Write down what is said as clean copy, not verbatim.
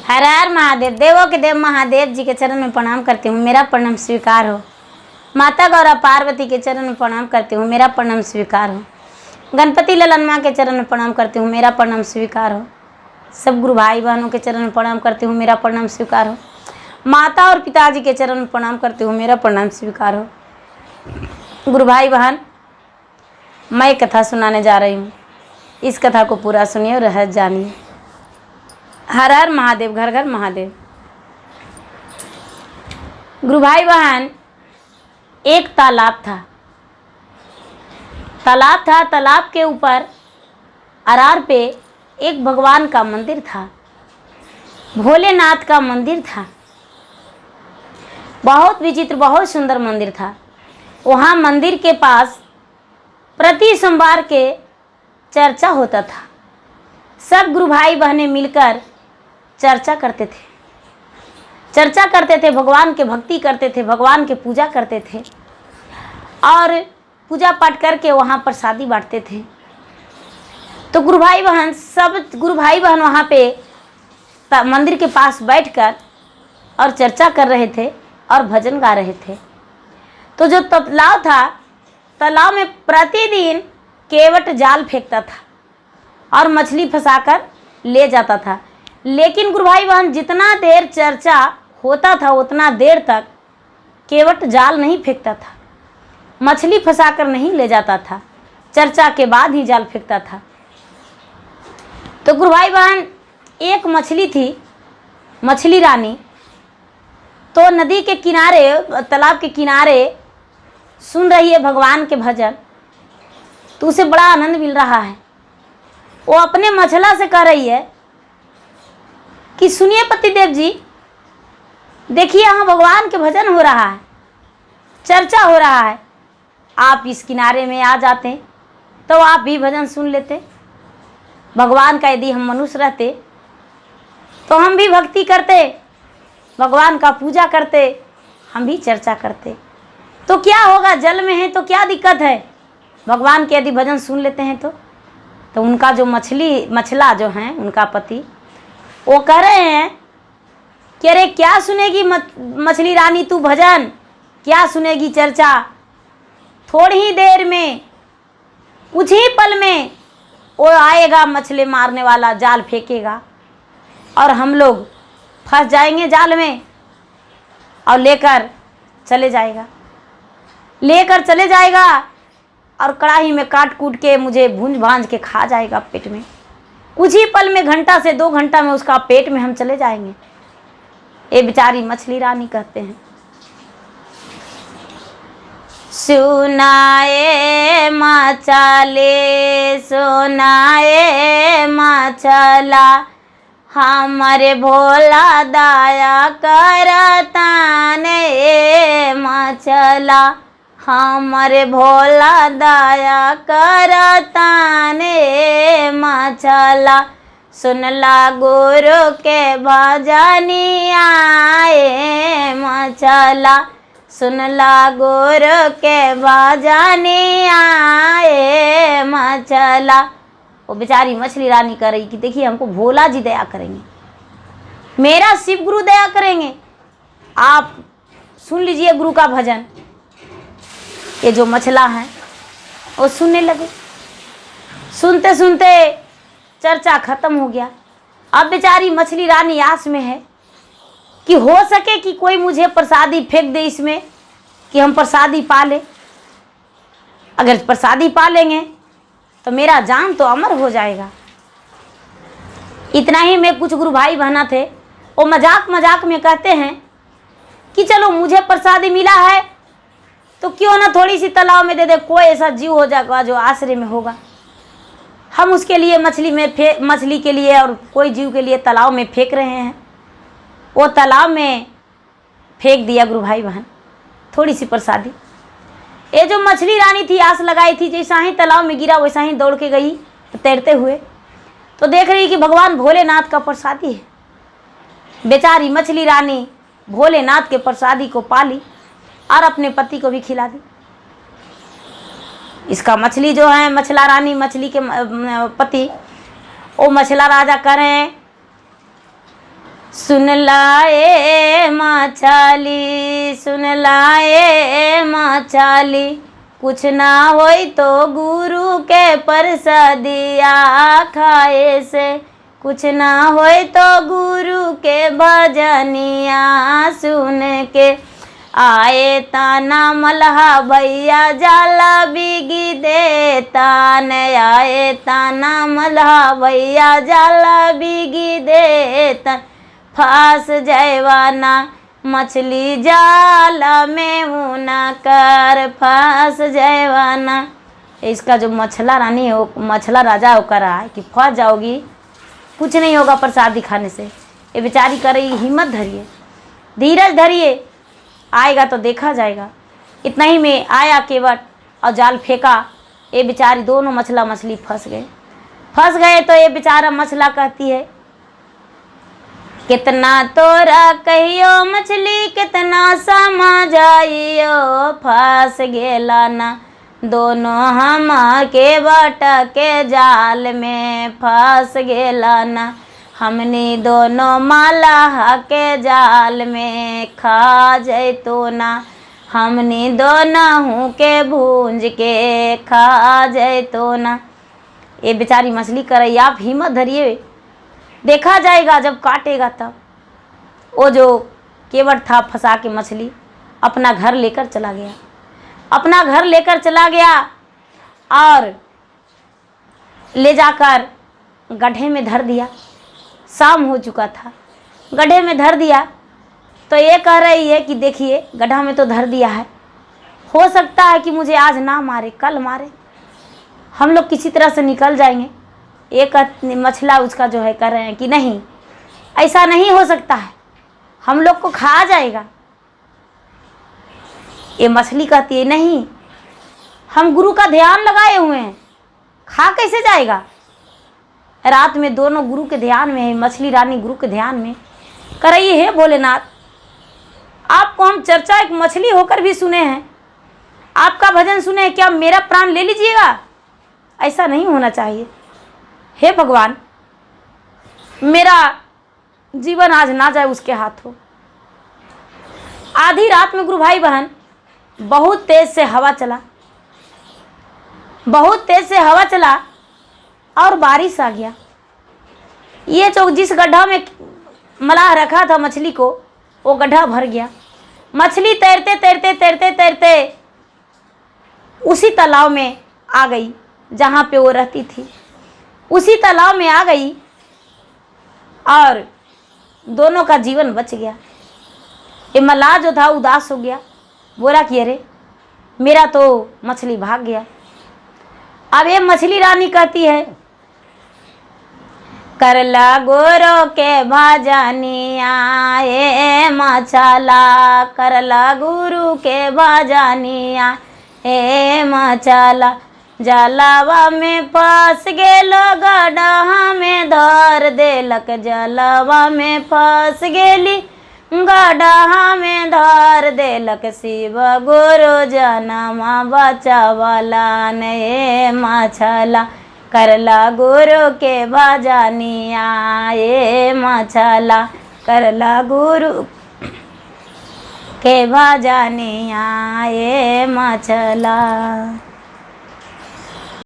हर हर महादेव। देवों के देव महादेव जी के चरण में प्रणाम करती हूँ, मेरा प्रणाम स्वीकार हो। माता गौरा पार्वती के चरण में प्रणाम करती हूँ, मेरा प्रणाम स्वीकार हो। गणपति ललन माँ के चरण में प्रणाम करती हूँ, मेरा प्रणाम स्वीकार हो। सब गुरु भाई बहनों के चरण में प्रणाम करती हूँ, मेरा प्रणाम स्वीकार हो। माता और पिताजी के चरण में प्रणाम करती हूँ, मेरा प्रणाम स्वीकार हो। गुरु भाई बहन, मैं कथा सुनाने जा रही हूँ, इस कथा को पूरा सुनिए और रहस्य जानिए। हर हर महादेव, घर घर महादेव। गुरु भाई बहन, एक तालाब था। तालाब के ऊपर अरार पे एक भगवान का मंदिर था, भोलेनाथ का मंदिर था। बहुत विचित्र, बहुत सुंदर मंदिर था। वहाँ मंदिर के पास प्रति सोमवार के चर्चा होता था। सब गुरु भाई बहनें मिलकर चर्चा करते थे, भगवान के भक्ति करते थे, भगवान के पूजा करते थे और पूजा पाठ करके वहाँ प्रसादी बांटते थे। तो गुरु भाई बहन, सब गुरु भाई बहन वहाँ पे मंदिर के पास बैठकर और चर्चा कर रहे थे और भजन गा रहे थे। तो जो तालाब था, तालाब में प्रतिदिन केवट जाल फेंकता था और मछली फंसाकर ले जाता था। लेकिन गुरु भाई बहन, जितना देर चर्चा होता था उतना देर तक केवट जाल नहीं फेंकता था, मछली फंसाकर नहीं ले जाता था, चर्चा के बाद ही जाल फेंकता था। तो गुरु भाई बहन, एक मछली थी, मछली रानी। तो नदी के किनारे, तालाब के किनारे सुन रही है भगवान के भजन। तो उसे बड़ा आनंद मिल रहा है। वो अपने मछला से कह रही है कि सुनिए पतिदेव जी, देखिए यहाँ भगवान के भजन हो रहा है, चर्चा हो रहा है। आप इस किनारे में आ जाते तो आप भी भजन सुन लेते। भगवान का यदि हम मनुष्य रहते तो हम भी भक्ति करते, भगवान का पूजा करते, हम भी चर्चा करते। तो क्या होगा, जल में है तो क्या दिक्कत है, भगवान के यदि भजन सुन लेते हैं तो उनका जो मछला जो हैं, उनका पति, वो कह रहे हैं कि अरे क्या सुनेगी मछली रानी तू भजन, क्या सुनेगी चर्चा। थोड़ी ही देर में, कुछ ही पल में वो आएगा, मछली मारने वाला जाल फेंकेगा और हम लोग फंस जाएंगे जाल में और लेकर चले जाएगा और कढ़ाई में काट कूट के मुझे भूंज भांज के खा जाएगा पेट में। कुछ ही पल में, घंटा से 2 घंटा में उसका पेट में हम चले जाएंगे। ये बेचारी मछली रानी कहते हैं, सुनाए मछला हमारे भोला दया करता ने मछला, हमारे भोला दया करता ने मछला। सुनला गुरु के भजनिया मछला, सुनला गुरु के भजनिया मछला। वो बेचारी मछली रानी कह रही कि देखिए हमको भोला जी दया करेंगे, मेरा शिव गुरु दया करेंगे, आप सुन लीजिए गुरु का भजन। ये जो मछला है वो सुनने लगे। सुनते सुनते चर्चा खत्म हो गया। अब बेचारी मछली रानी आस में है कि हो सके कि कोई मुझे प्रसादी फेंक दे इसमें, कि हम प्रसादी पा लें। अगर प्रसादी पा लेंगे तो मेरा जान तो अमर हो जाएगा। इतना ही में कुछ गुरु भाई बहना थे, वो मजाक में कहते हैं कि चलो मुझे प्रसादी मिला है तो क्यों ना थोड़ी सी तालाब में दे दे, कोई ऐसा जीव हो जाएगा जो आश्रय में होगा, हम उसके लिए मछली के लिए और कोई जीव के लिए तालाब में फेंक रहे हैं। वो तालाब में फेंक दिया गुरु भाई बहन थोड़ी सी प्रसादी। ये जो मछली रानी थी, आस लगाई थी, जैसा ही तालाब में गिरा वैसा ही दौड़ के गई तैरते हुए। तो देख रही कि भगवान भोलेनाथ का प्रसादी है। बेचारी मछली रानी भोलेनाथ के प्रसादी को पा ली और अपने पति को भी खिला दी। इसका मछली जो है, मछला रानी, मछली के पति, वो मछला राजा कह रहे हैं सुन लाए मछली, सुन लाए मछली, कुछ ना होई तो गुरु के प्रसादिया खाए से, कुछ ना होई तो गुरु के भजनिया सुन के। आए ताना मल्हा भैया जाला बिगी दे तान, आए ताना मल्हा भैया जाला बिगी दे तान, फांस जयवाना मछली जाला में ऊना कर, फांस जयवाना। इसका जो मछला रानी हो, मछला राजा होकर आए कि फंस जाओगी, कुछ नहीं होगा प्रसादी खाने से। ये बेचारी कर रही, हिम्मत धरिए, धीरज धरिए, आएगा तो देखा जाएगा। इतना ही में आया केवट और जाल फेंका, ये बेचारी दोनों मछला मछली फंस गए। फंस गए तो ये बेचारा मछला कहती है, कितना तोरा कहियो मछली, कितना समझाइयो, फंस गेला ना दोनों हम के बट के जाल में, फंस गेला ना हमनी दोनों माला के जाल में, खा जैतो ना हमनी दोनों के भूंज के, खा जैतो ना। ये बेचारी मछली कर रही, आप हिम्मत धरिए, देखा जाएगा जब काटेगा तब। वो जो केवट था फंसा के मछली अपना घर लेकर चला गया, अपना घर लेकर चला गया और ले जाकर गड्ढे में धर दिया। शाम हो चुका था, गड्ढे में धर दिया तो ये कह रही है कि देखिए गड्ढा में तो धर दिया है, हो सकता है कि मुझे आज ना मारे कल मारे, हम लोग किसी तरह से निकल जाएंगे। एक मछला उसका जो है कर रहे हैं कि नहीं, ऐसा नहीं हो सकता है, हम लोग को खा जाएगा। ये मछली कहती है नहीं, हम गुरु का ध्यान लगाए हुए हैं, खा कैसे जाएगा। रात में दोनों गुरु के ध्यान में है, मछली रानी गुरु के ध्यान में कर रही है, भोलेनाथ आपको हम चर्चा एक मछली होकर भी सुने हैं, आपका भजन सुने हैं, क्या मेरा प्राण ले लीजिएगा, ऐसा नहीं होना चाहिए। हे भगवान, मेरा जीवन आज ना जाए उसके हाथों। आधी रात में गुरु भाई बहन बहुत तेज से हवा चला, बहुत तेज से हवा चला और बारिश आ गया। ये जो जिस गड्ढा में मलाह रखा था मछली को, वो गड्ढा भर गया। मछली तैरते तैरते तैरते तैरते उसी तालाब में आ गई जहाँ पे वो रहती थी, उसी तालाब में आ गई और दोनों का जीवन बच गया। ये मल्लाह जो था उदास हो गया, बोला कि अरे मेरा तो मछली भाग गया। अब ये मछली रानी कहती है, करला गुरु के भजनिया ए मछला, करला गुरु के भजनिया ए मछला, जलवा में फंस गेलो गड्ढा में धर देलक, जलवा में फंस गेली गड्ढा में धर देलक, शिव गुरु जनमा बचावला ने मछला, करला गुरु के भजनिया ए मछला, करला गुरु के भजनिया ए मछला।